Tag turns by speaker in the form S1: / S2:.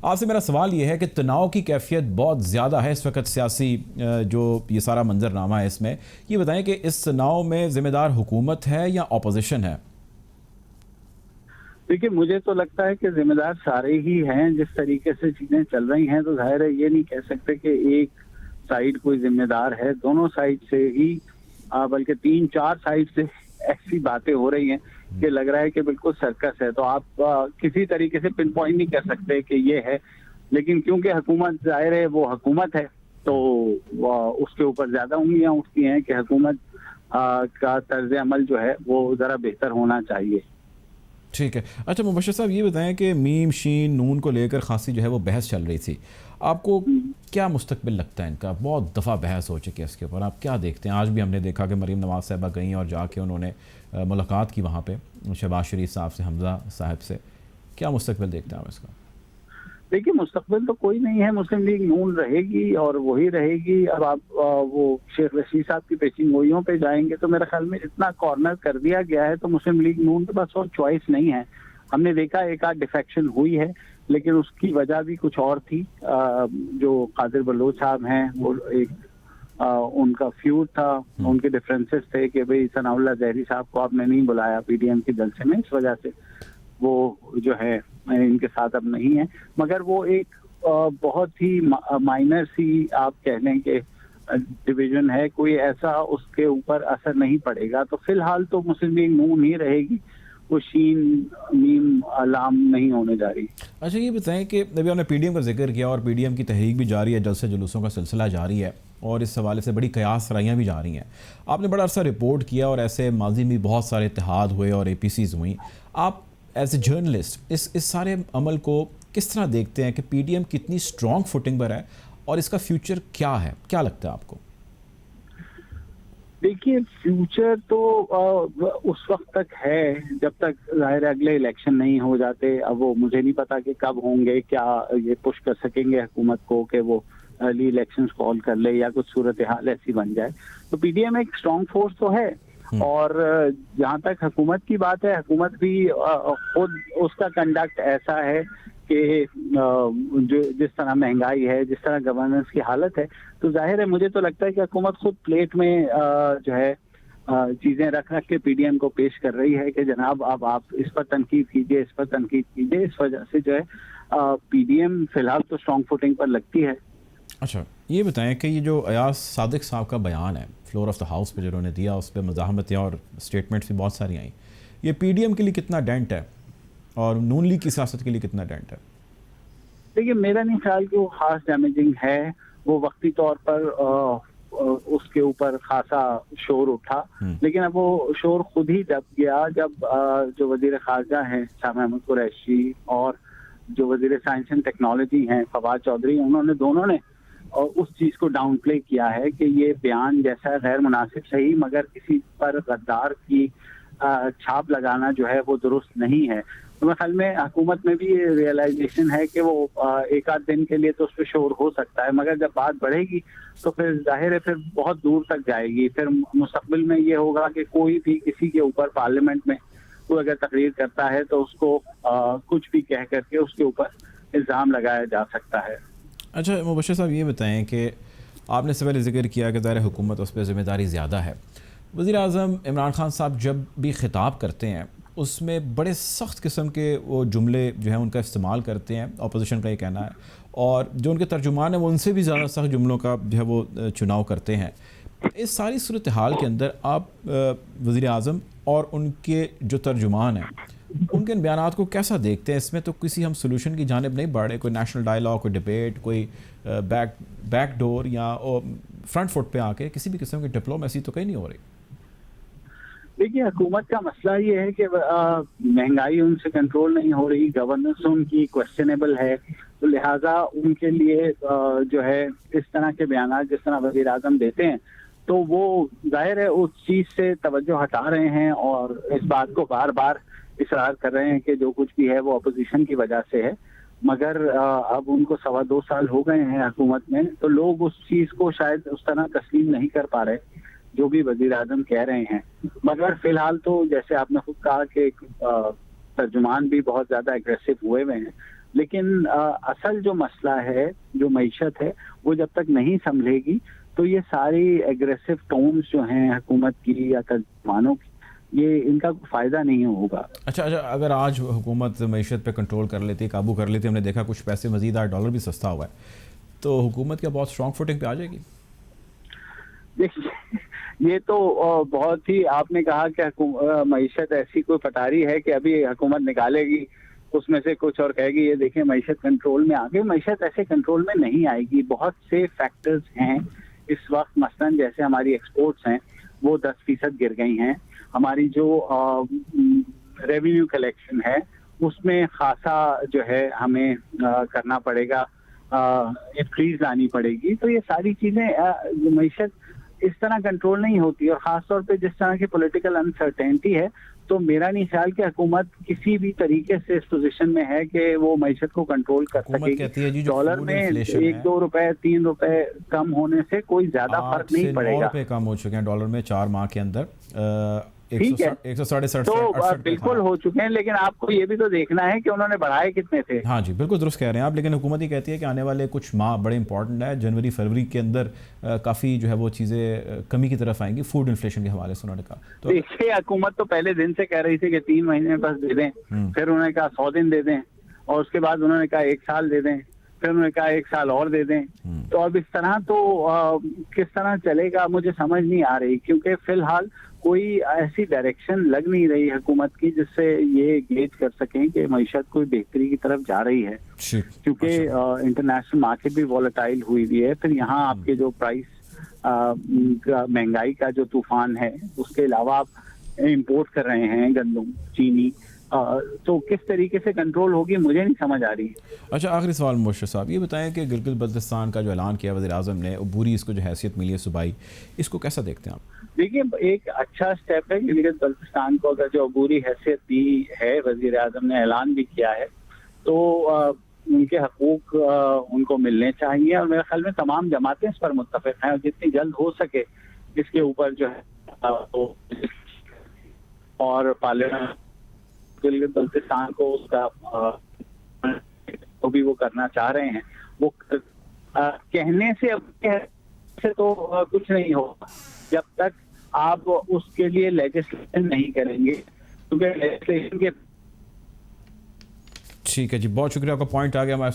S1: आपसे मेरा सवाल ये है कि तनाव की कैफियत बहुत ज़्यादा है इस वक्त सियासी जो ये सारा मंजरनामा है इसमें, ये बताएं कि इस तनाव में ज़िम्मेदार हुकूमत है या अपोजिशन है?
S2: देखिए, मुझे तो लगता है कि जिम्मेदार सारे ही हैं। जिस तरीके से चीजें चल रही हैं तो जाहिर है ये नहीं कह सकते कि एक साइड कोई जिम्मेदार है। दोनों साइड से ही बल्कि 3-4 साइड से ऐसी बातें हो रही हैं कि लग रहा है कि बिल्कुल सर्कस है। तो आप किसी तरीके से पिन पॉइंट नहीं कर सकते कि ये है, लेकिन क्योंकि हुकूमत जाहिर है वो हुकूमत है तो उसके ऊपर ज्यादा उंगलियां उठती हैं कि हुकूमत का तर्ज अमल जो है वो जरा बेहतर होना चाहिए।
S1: ठीक है। अच्छा मुबश्शिर साहब, ये बताएं कि मीम शीन नून को लेकर खासी जो है वो बहस चल रही थी, आपको क्या मुस्तकबिल लगता है इनका? बहुत दफ़ा बहस हो चुकी है इसके ऊपर, आप क्या देखते हैं? आज भी हमने देखा कि मरीम नवाज़ साहिबा गई और जाके उन्होंने मुलाकात की वहाँ पे शहबाज शरीफ साहब से, हमजा साहब से। क्या मुस्तकबिल देखते हैं आप इसका?
S2: देखिए, मुस्तकबिल तो कोई नहीं है। मुस्लिम लीग नून रहेगी और वही रहेगी। अब आप वो शेख रशीद साहब की पेचिंग गोइयों पे जाएंगे तो मेरे ख्याल में इतना कॉर्नर कर दिया गया है तो मुस्लिम लीग नून के पास और चॉइस नहीं है। हमने देखा एक आध डिफेक्शन हुई है, लेकिन उसकी वजह भी कुछ और थी। जो कादिर बलोच साहब हैं वो एक उनका फ्यूड था, उनके डिफरेंसेस थे कि भाई सनाउल्लाह जहरी साहब को आपने नहीं बुलाया पीडीएम के जलसे में, इस वजह से वो जो है इनके साथ अब नहीं है। मगर वो एक बहुत ही माइनर सी आप कह लें कि डिवीजन है, कोई ऐसा उसके ऊपर असर नहीं पड़ेगा। तो फिलहाल तो मुस्लिम लीग नून ही रहेगी, वो शीन मीम अलाम नहीं होने जा रही।
S1: अच्छा ये बताएं कि अभी आपने पीडीएम का जिक्र किया और पीडीएम की तहरीक भी जारी है, जलसे जुलूसों का सिलसिला जारी है और इस हवाले से बड़ी कयास राइयाँ भी जा रही हैं। आपने बड़ा अरसा रिपोर्ट किया और ऐसे माजी में बहुत सारे इत्तेहाद हुए और APCs हुई। आप एज ए जर्नलिस्ट इस सारे अमल को किस तरह देखते हैं कि पीडीएम कितनी स्ट्रॉन्ग फुटिंग पर है और इसका फ्यूचर क्या है? क्या लगता है आपको?
S2: देखिए, फ्यूचर तो उस वक्त तक है जब तक जाहिर अगले इलेक्शन नहीं हो जाते। अब वो मुझे नहीं पता कि कब होंगे, क्या ये पुश कर सकेंगे हुकूमत को कि वो अर्ली इलेक्शंस कॉल कर ले या कुछ सूरत हाल ऐसी बन जाए। तो पीडीएम एक स्ट्रॉन्ग फोर्स तो है और जहाँ तक हुकूमत की बात है, हुकूमत भी खुद उसका कंडक्ट ऐसा है कि जो जिस तरह महंगाई है, जिस तरह गवर्नेंस की हालत है, तो जाहिर है मुझे तो लगता है कि हुकूमत खुद प्लेट में जो है चीजें रख रख के पीडीएम को पेश कर रही है कि जनाब अब आप इस पर तनकीद कीजिए, इस पर तनकीद कीजिए। इस वजह से जो है पीडीएम फिलहाल तो स्ट्रॉन्ग फुटिंग पर लगती है।
S1: अच्छा ये बताएं कि ये जो अयाज सादिक साहब का बयान है फ्लोर ऑफ द हाउस पे जो उन्होंने दिया, उस पर मज़ाहमतें और स्टेटमेंट्स भी बहुत सारी आई, ये पीडीएम के लिए कितना डेंट है और नून लीग की सियासत के लिए कितना डेंट है?
S2: देखिए, मेरा नहीं ख्याल कि वो खास डैमेजिंग है। वो वक्ती तौर पर उसके ऊपर खासा शोर उठा, लेकिन अब वो शोर खुद ही दब गया जब जो वजीर खारजा हैं शाह महमूद कुरैशी और जो वजीर साइंस एंड टेक्नोलॉजी हैं फवाद चौधरी, उन्होंने दोनों ने उस चीज को डाउन प्ले किया है कि ये बयान जैसा गैर मुनासिब सही, मगर किसी पर गद्दार की छाप लगाना जो है वो दुरुस्त नहीं है। तो मेरे ख्याल में हुकूमत में भी ये रियलाइजेशन है कि वो एक आध दिन के लिए तो उस पर शोर हो सकता है, मगर जब बात बढ़ेगी तो फिर जाहिर है फिर बहुत दूर तक जाएगी। फिर मुस्तकबिल में ये होगा कि कोई भी किसी के ऊपर पार्लियामेंट में कोई अगर तकरीर करता है तो उसको कुछ भी कह करके उसके ऊपर इल्ज़ाम लगाया जा सकता है।
S1: अच्छा मुबश्शिर साहब, ये बताएं कि आपने इससे पहले जिक्र किया कि ज़ाहिर हुकूमत उस पर ज़िम्मेदारी ज़्यादा है। वज़ीर आज़म इमरान खान साहब जब भी ख़िताब करते हैं उसमें बड़े सख्त किस्म के वो जुमले जो हैं उनका इस्तेमाल करते हैं, अपोजिशन का ये कहना है, और जो उनके तर्जुमान हैं वो उनसे भी ज़्यादा सख्त जुमलों का जो है वो चुनाव करते हैं। इस सारी सूरत हाल के अंदर आप वज़ीर आज़म और उनके जो तर्जुमान हैं उनके इन बयानात को कैसा देखते हैं? इसमें तो किसी हम सोल्यूशन की जानिब नहीं बढ़ रहे, कोई नेशनल डायलॉग, कोई डिबेट, कोई बैक डोर या फ्रंट फुट पे आके किसी भी किस्म की डिप्लोमेसी तो कहीं नहीं हो रही।
S2: देखिए, हुकूमत का मसला ये है कि महंगाई उनसे कंट्रोल नहीं हो रही, गवर्नेंस उनकी क्वेश्चनेबल है, तो लिहाजा उनके लिए जो है इस तरह के बयान जिस तरह वज़ीर आज़म देते हैं तो वो जाहिर है उस चीज से तवज्जो हटा रहे हैं और इस बात को बार बार इसरार कर रहे हैं कि जो कुछ भी है वो अपोजिशन की वजह से है। मगर अब उनको 2.25 साल हो गए हैं हुकूमत में, तो लोग उस चीज को शायद उस तरह तस्लीम नहीं कर पा रहे जो भी वजीर आजम कह रहे हैं। मगर फिलहाल तो जैसे आपने खुद कहा कि तर्जुमान भी बहुत ज्यादा एग्रेसिव हुए हैं, لیکن اصل جو مسئلہ ہے جو معیشت ہے وہ جب تک نہیں سنبھلے گی تو یہ ساری ایگریسو ٹونز جو ہیں حکومت کی یا ترجمانوں کی یہ ان کا فائدہ نہیں ہوگا.
S1: اچھا اگر آج حکومت معیشت پہ کنٹرول کر لیتی, قابو کر لیتی, ہم نے دیکھا کچھ پیسے مزید آئے, ڈالر بھی سستا ہوا ہے, تو حکومت کیا بہت اسٹرانگ فوٹنگ پہ آ جائے گی؟
S2: دیکھیے یہ تو بہت ہی آپ نے کہا کہ معیشت ایسی کوئی پٹاری ہے کہ ابھی حکومت نکالے گی اس میں سے کچھ اور کہے گی یہ دیکھیں معیشت کنٹرول میں آ گئی. معیشت ایسے کنٹرول میں نہیں آئے گی. بہت سے فیکٹرز ہیں اس وقت, مثلاً جیسے ہماری ایکسپورٹس ہیں وہ 10% گر گئی ہیں. ہماری جو ریونیو کلیکشن ہے اس میں خاصا جو ہے ہمیں کرنا پڑے گا, انکریز لانی پڑے گی. تو یہ ساری چیزیں معیشت اس طرح کنٹرول نہیں ہوتی, اور خاص طور پہ جس طرح کی پولیٹیکل انسرٹینٹی ہے تو میرا نہیں خیال کہ حکومت کسی بھی طریقے سے اس پوزیشن میں ہے کہ وہ معیشت کو کنٹرول کر سکے گی. ڈالر میں 1-2 روپے 3 روپے کم ہونے سے کوئی زیادہ فرق نہیں پڑے گا.
S1: 9 روپے کم ہو چکے ہیں ڈالر میں 4 ماہ کے اندر,
S2: ٹھیک ہے,
S1: 167
S2: تو بالکل ہو چکے ہیں, لیکن آپ کو یہ بھی تو دیکھنا ہے کہ انہوں نے بڑھائے کتنے تھے.
S1: ہاں جی بالکل درست کہہ رہے ہیں آپ, لیکن حکومت یہ کہتی ہے کہ آنے والے کچھ ماہ بڑے امپورٹنٹ ہیں. جنوری فروری کے اندر کافی جو ہے وہ چیزیں کمی کی طرف آئیں گی فوڈ انفلیشن کے حوالے سے انہوں نے کہا. تو
S2: دیکھیے حکومت تو پہلے دن سے کہہ رہی تھی کہ 3 مہینے بس دے دیں, پھر انہوں نے کہا 100 دن دے دیں, اور اس کے بعد انہوں نے کہا 1 سال دے دیں, پھر انہوں نے کہا 1 سال اور دے دیں. تو اب اس طرح تو کس طرح چلے گا مجھے سمجھ نہیں آ رہی, کیونکہ فی الحال کوئی ایسی ڈائریکشن لگ نہیں رہی حکومت کی جس سے یہ گیج کر سکیں کہ معیشت کوئی بہتری کی طرف جا رہی ہے, کیونکہ انٹرنیشنل مارکیٹ بھی والیٹائل ہوئی ہوئی ہے. پھر یہاں آپ کے جو پرائس مہنگائی کا جو طوفان ہے, اس کے علاوہ آپ امپورٹ کر رہے ہیں گندم, چینی, تو کس طریقے سے کنٹرول ہوگی مجھے نہیں سمجھ آ رہی.
S1: اچھا آخری سوال مبشر صاحب, یہ بتائیں کہ گلگت بلتستان کا جو اعلان کیا وزیر اعظم نے, عبوری اس کو جو حیثیت ملی ہے صوبائی, اس کو کیسا دیکھتے ہیں آپ؟
S2: دیکھیے ایک اچھا اسٹیپ ہے گلگت بلتستان کو اگر جو عبوری حیثیت دی ہے, وزیر اعظم نے اعلان بھی کیا ہے, تو ان کے حقوق ان کو ملنے چاہیے, اور میرے خیال میں تمام جماعتیں اس پر متفق ہیں, اور جتنی جلد ہو سکے اس کے اوپر جو ہے اور پارلیمنٹ گلگت بلتستان کو اس کا بھی وہ کرنا چاہ رہے ہیں. وہ کہنے سے تو کچھ نہیں ہوگا جب تک آپ اس کے لیے لیجسلیشن نہیں کریں گے, کیونکہ لیجسلیشن کے.
S1: ٹھیک ہے جی, بہت شکریہ, آپ کا پوائنٹ آ گیا.